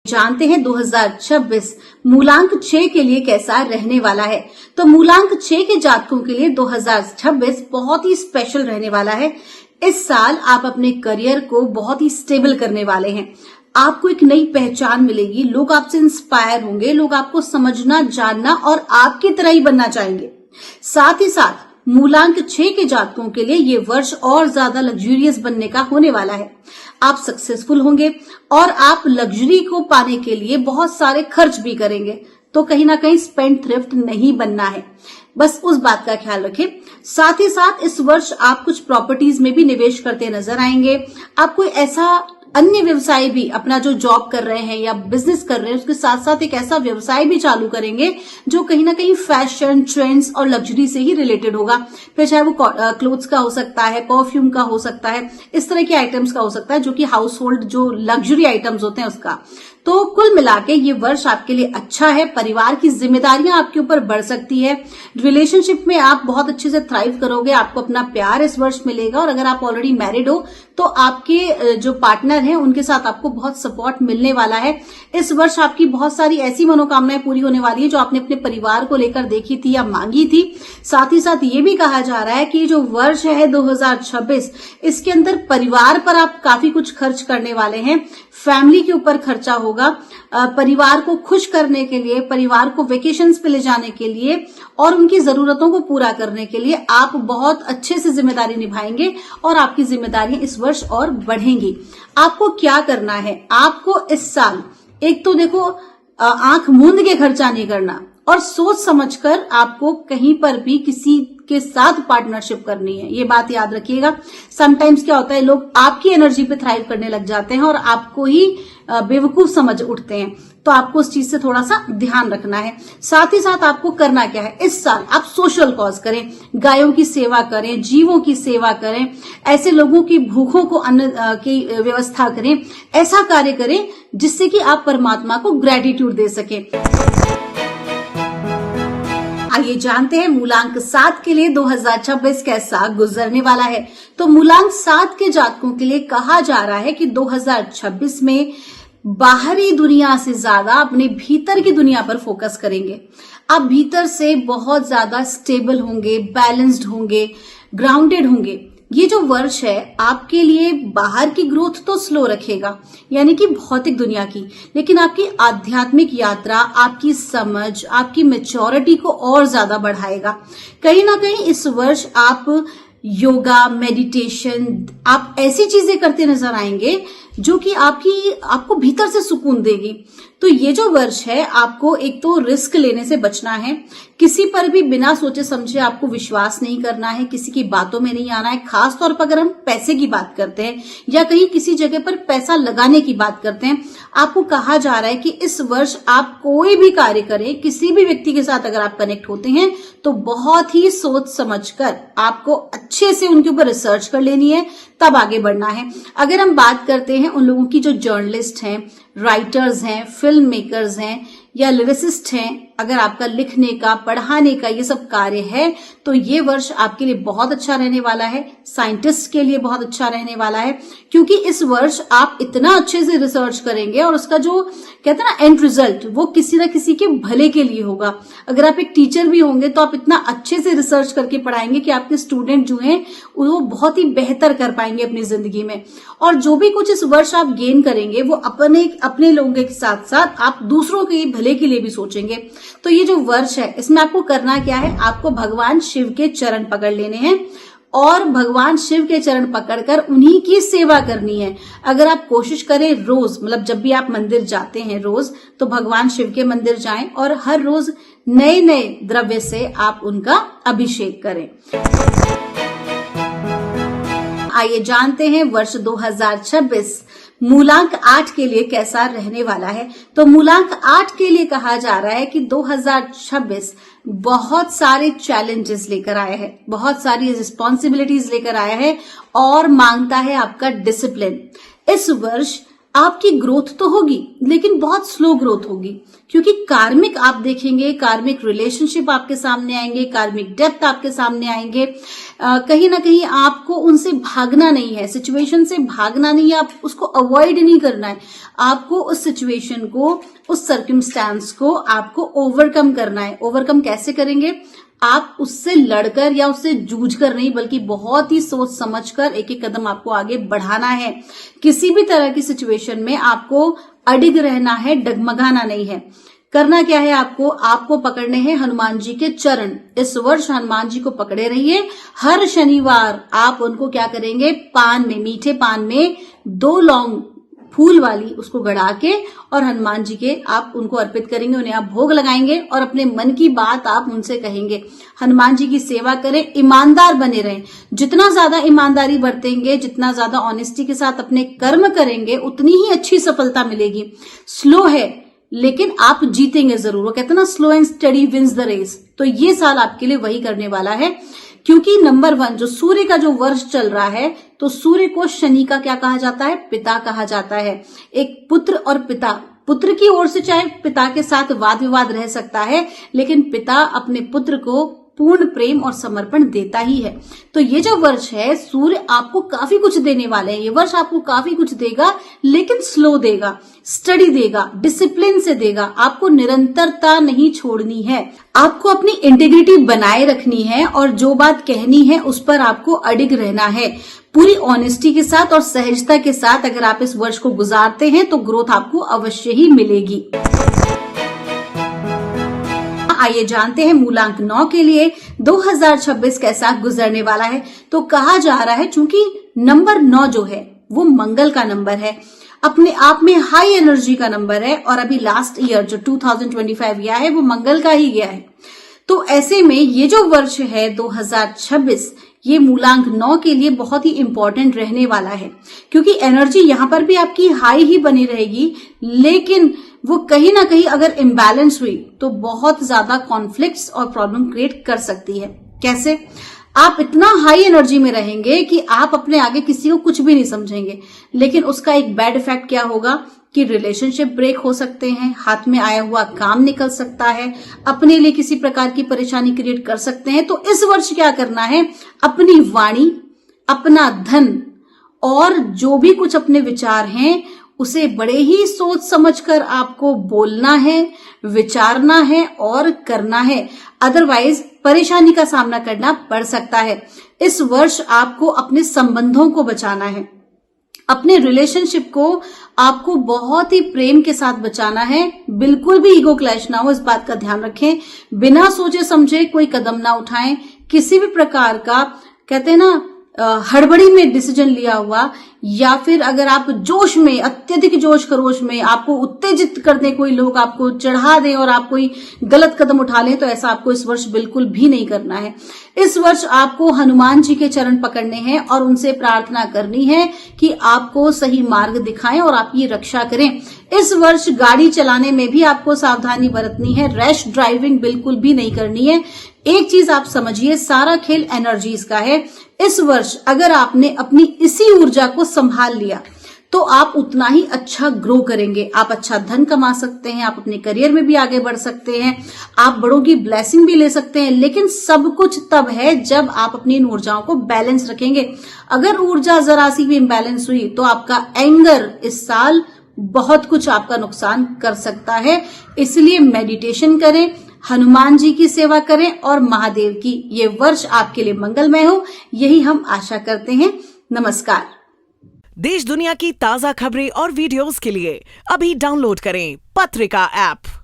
जानते हैं 2026 मूलांक 6 के लिए कैसा रहने वाला है। तो मूलांक 6 के जातकों के लिए 2026 बहुत ही स्पेशल रहने वाला है। इस साल आप अपने करियर को बहुत ही स्टेबल करने वाले हैं। आपको एक नई पहचान मिलेगी, लोग आपसे इंस्पायर होंगे, लोग आपको समझना, जानना और आपकी तरह ही बनना चाहेंगे। साथ ही साथ मूलांक 6 के जातकों के लिए ये वर्ष और ज्यादा लग्जूरियस बनने का होने वाला है। आप सक्सेसफुल होंगे और आप लग्जरी को पाने के लिए बहुत सारे खर्च भी करेंगे। तो कहीं ना कहीं स्पेंड थ्रिफ्ट नहीं बनना है, बस उस बात का ख्याल रखें। साथ ही साथ इस वर्ष आप कुछ प्रॉपर्टीज में भी निवेश करते नजर आएंगे। आप कोई ऐसा अन्य व्यवसाय भी, अपना जो जॉब कर रहे हैं या बिजनेस कर रहे हैं उसके साथ साथ एक ऐसा व्यवसाय भी चालू करेंगे जो कहीं ना कहीं फैशन, ट्रेंड्स और लग्जरी से ही रिलेटेड होगा। फिर चाहे वो क्लोथ्स का हो सकता है, परफ्यूम का हो सकता है, इस तरह के आइटम्स का हो सकता है जो कि हाउस होल्ड जो लग्जरी आइटम्स होते हैं उसका। तो कुल मिला के ये वर्ष आपके लिए अच्छा है। परिवार की जिम्मेदारियां आपके ऊपर बढ़ सकती है। रिलेशनशिप में आप बहुत अच्छे से थ्राइव करोगे, आपको अपना प्यार इस वर्ष मिलेगा। और अगर आप ऑलरेडी मैरिड हो तो आपके जो पार्टनर हैं उनके साथ आपको बहुत सपोर्ट मिलने वाला है। इस वर्ष आपकी बहुत सारी ऐसी मनोकामनाएं पूरी होने वाली है जो आपने अपने परिवार को लेकर देखी थी या मांगी थी। साथ ही साथ ये भी कहा जा रहा है कि जो वर्ष है 2026, इसके अंदर परिवार पर आप काफी कुछ खर्च करने वाले हैं। फैमिली के ऊपर खर्चा होगा, परिवार को खुश करने के लिए, परिवार को वेकेशंस पे ले जाने के लिए और उनकी जरूरतों को पूरा करने के लिए आप बहुत अच्छे से जिम्मेदारी निभाएंगे और आपकी जिम्मेदारियां इस वर्ष और बढ़ेंगी। आपको क्या करना है? आपको इस साल एक तो देखो आंख मूंद के खर्चा नहीं करना और सोच समझकर आपको कहीं पर भी किसी के साथ पार्टनरशिप करनी है, ये बात याद रखिएगा। समटाइम्स क्या होता है, लोग आपकी एनर्जी पे थ्राइव करने लग जाते हैं और आपको ही बेवकूफ समझ उठते हैं। तो आपको उस चीज से थोड़ा सा ध्यान रखना है। साथ ही साथ आपको करना क्या है, इस साल आप सोशल कॉज करें, गायों की सेवा करें, जीवों की सेवा करें, ऐसे लोगों की भूखों को अन्न की व्यवस्था करें। ऐसा कार्य करें जिससे कि आप परमात्मा को ग्रेटिट्यूड दे सकें। आइए जानते हैं मूलांक 7 के लिए 2026 कैसा गुजरने वाला है। तो मूलांक 7 के जातकों के लिए कहा जा रहा है कि 2026 में बाहरी दुनिया से ज्यादा अपने भीतर की दुनिया पर फोकस करेंगे। आप भीतर से बहुत ज्यादा स्टेबल होंगे, बैलेंस्ड होंगे, ग्राउंडेड होंगे। ये जो वर्ष है आपके लिए बाहर की ग्रोथ तो स्लो रखेगा, यानी कि भौतिक दुनिया की, लेकिन आपकी आध्यात्मिक यात्रा, आपकी समझ, आपकी मैच्योरिटी को और ज्यादा बढ़ाएगा। कहीं ना कहीं इस वर्ष आप योगा, मेडिटेशन, आप ऐसी चीजें करते नजर आएंगे जो कि आपको भीतर से सुकून देगी। तो ये जो वर्ष है आपको एक तो रिस्क लेने से बचना है, किसी पर भी बिना सोचे समझे आपको विश्वास नहीं करना है, किसी की बातों में नहीं आना है। खास तौर पर अगर हम पैसे की बात करते हैं या कहीं किसी जगह पर पैसा लगाने की बात करते हैं, आपको कहा जा रहा है कि इस वर्ष आप कोई भी कार्य करें, किसी भी व्यक्ति के साथ अगर आप कनेक्ट होते हैं तो बहुत ही सोच समझकर आपको अच्छे से उनके ऊपर रिसर्च कर लेनी है, तब आगे बढ़ना है। अगर हम बात करते हैं उन लोगों की जो जर्नलिस्ट हैं, राइटर्स हैं, फिल्म मेकर्स हैं या लिरिसिस्ट हैं, अगर आपका लिखने का, पढ़ाने का ये सब कार्य है तो ये वर्ष आपके लिए बहुत अच्छा रहने वाला है। साइंटिस्ट के लिए बहुत अच्छा रहने वाला है, क्योंकि इस वर्ष आप इतना अच्छे से रिसर्च करेंगे और उसका जो कहते हैं ना एंड रिजल्ट, वो किसी ना किसी के भले के लिए होगा। अगर आप एक टीचर भी होंगे तो आप इतना अच्छे से रिसर्च करके पढ़ाएंगे कि आपके स्टूडेंट जो हैं वो बहुत ही बेहतर कर पाएंगे अपनी जिंदगी में। और जो भी कुछ इस वर्ष आप गेन करेंगे वो अपने लोगों के साथ साथ आप दूसरों के भले के लिए भी सोचेंगे। तो ये जो वर्ष है इसमें आपको करना क्या है, आपको भगवान शिव के चरण पकड़ लेने हैं और भगवान शिव के चरण पकड़कर उन्हीं की सेवा करनी है। अगर आप कोशिश करें रोज, मतलब जब भी आप मंदिर जाते हैं रोज, तो भगवान शिव के मंदिर जाएं और हर रोज नए नए द्रव्य से आप उनका अभिषेक करें। आइए जानते हैं वर्ष 2026 मूलांक 8 के लिए कैसा रहने वाला है। तो मूलांक 8 के लिए कहा जा रहा है कि 2026 बहुत सारे चैलेंजेस लेकर आया है, बहुत सारी रिस्पॉन्सिबिलिटीज लेकर आया है और मांगता है आपका डिसिप्लिन। इस वर्ष आपकी ग्रोथ तो होगी लेकिन बहुत स्लो ग्रोथ होगी, क्योंकि कार्मिक आप देखेंगे, कार्मिक रिलेशनशिप आपके सामने आएंगे, कार्मिक डेप्थ आपके सामने आएंगे। कहीं ना कहीं आपको उनसे भागना नहीं है, सिचुएशन से भागना नहीं है, आप उसको अवॉइड नहीं करना है, आपको उस सिचुएशन को, उस सर्कमस्टांस को आपको ओवरकम करना है। ओवरकम कैसे करेंगे? आप उससे लड़कर या उससे जूझकर नहीं, बल्कि बहुत ही सोच समझकर एक एक कदम आपको आगे बढ़ाना है। किसी भी तरह की सिचुएशन में आपको अडिग रहना है, डगमगाना नहीं है। करना क्या है? आपको पकड़ने हैं हनुमान जी के चरण। इस वर्ष हनुमान जी को पकड़े रहिए। हर शनिवार आप उनको क्या करेंगे? पान में, मीठे पान में 2 लौंग फूल वाली उसको गड़ा के और हनुमान जी के आप उनको अर्पित करेंगे, उन्हें आप भोग लगाएंगे और अपने मन की बात आप उनसे कहेंगे। हनुमान जी की सेवा करें, ईमानदार बने रहें। जितना ज्यादा ईमानदारी बरतेंगे, जितना ज्यादा ऑनेस्टी के साथ अपने कर्म करेंगे, उतनी ही अच्छी सफलता मिलेगी। स्लो है लेकिन आप जीतेंगे जरूर। वो कहते हैं ना, slow and steady wins the race. तो ये साल आपके लिए वही करने वाला है, क्योंकि नंबर 1 जो सूर्य का जो वर्ष चल रहा है, तो सूर्य को शनि का क्या कहा जाता है? पिता कहा जाता है। एक पुत्र और पिता, पुत्र की ओर से चाहे पिता के साथ वाद विवाद रह सकता है, लेकिन पिता अपने पुत्र को पूर्ण प्रेम और समर्पण देता ही है। तो ये जो वर्ष है, सूर्य आपको काफी कुछ देने वाले हैं। ये वर्ष आपको काफी कुछ देगा, लेकिन स्लो देगा, स्टडी देगा, डिसिप्लिन से देगा। आपको निरंतरता नहीं छोड़नी है, आपको अपनी इंटीग्रिटी बनाए रखनी है और जो बात कहनी है उस पर आपको अडिग रहना है। पूरी ऑनेस्टी के साथ और सहजता के साथ अगर आप इस वर्ष को गुजारते हैं तो ग्रोथ आपको अवश्य ही मिलेगी। आइए जानते हैं मूलांक 9 के लिए 2026 कैसा गुजरने वाला है। तो कहा जा रहा है, चूंकि नंबर 9 जो है वो मंगल का नंबर है, अपने आप में हाई एनर्जी का नंबर है, और अभी लास्ट ईयर जो 2025 गया है वो मंगल का ही गया है। तो ऐसे में ये जो वर्ष है 2026, ये मूलांक 9 के लिए बहुत ही इंपॉर्टेंट रहने वाला है, क्योंकि एनर्जी यहां पर भी आपकी हाई ही बनी रहेगी, लेकिन वो कहीं ना कहीं अगर इम्बैलेंस हुई तो बहुत ज्यादा कॉन्फ्लिक्ट्स और प्रॉब्लम क्रिएट कर सकती है। कैसे? आप इतना हाई एनर्जी में रहेंगे कि आप अपने आगे किसी को कुछ भी नहीं समझेंगे, लेकिन उसका एक बैड इफेक्ट क्या होगा कि रिलेशनशिप ब्रेक हो सकते हैं, हाथ में आया हुआ काम निकल सकता है, अपने लिए किसी प्रकार की परेशानी क्रिएट कर सकते हैं। तो इस वर्ष क्या करना है? अपनी वाणी, अपना धन और जो भी कुछ अपने विचार हैं उसे बड़े ही सोच समझकर आपको बोलना है, विचारना है और करना है। अदरवाइज परेशानी का सामना करना पड़ सकता है। इस वर्ष आपको अपने संबंधों को बचाना है, अपने रिलेशनशिप को आपको बहुत ही प्रेम के साथ बचाना है। बिल्कुल भी ईगो क्लैश ना हो, इस बात का ध्यान रखें। बिना सोचे समझे कोई कदम ना उठाएं। किसी भी प्रकार का, कहते हैं ना, हड़बड़ी में डिसीजन लिया हुआ, या फिर अगर आप जोश में, अत्यधिक जोश खरोश में आपको उत्तेजित कर दे, कोई लोग आपको चढ़ा दें और आप कोई गलत कदम उठा लें, तो ऐसा आपको इस वर्ष बिल्कुल भी नहीं करना है। इस वर्ष आपको हनुमान जी के चरण पकड़ने हैं और उनसे प्रार्थना करनी है कि आपको सही मार्ग दिखाएं और आपकी रक्षा करें। इस वर्ष गाड़ी चलाने में भी आपको सावधानी बरतनी है, रैश ड्राइविंग बिल्कुल भी नहीं करनी है। एक चीज आप समझिए, सारा खेल एनर्जीज का है। इस वर्ष अगर आपने अपनी इसी ऊर्जा को संभाल लिया तो आप उतना ही अच्छा ग्रो करेंगे। आप अच्छा धन कमा सकते हैं, आप अपने करियर में भी आगे बढ़ सकते हैं, आप बड़ों की ब्लेसिंग भी ले सकते हैं, लेकिन सब कुछ तब है जब आप अपनी इन ऊर्जाओं को बैलेंस रखेंगे। अगर ऊर्जा जरा सी भी इम्बैलेंस हुई तो आपका एंगर इस साल बहुत कुछ आपका नुकसान कर सकता है। इसलिए मेडिटेशन करें, हनुमान जी की सेवा करें और महादेव की। ये वर्ष आपके लिए मंगलमय हो, यही हम आशा करते हैं। नमस्कार। देश दुनिया की ताजा खबरें और वीडियोस के लिए अभी डाउनलोड करें पत्रिका ऐप।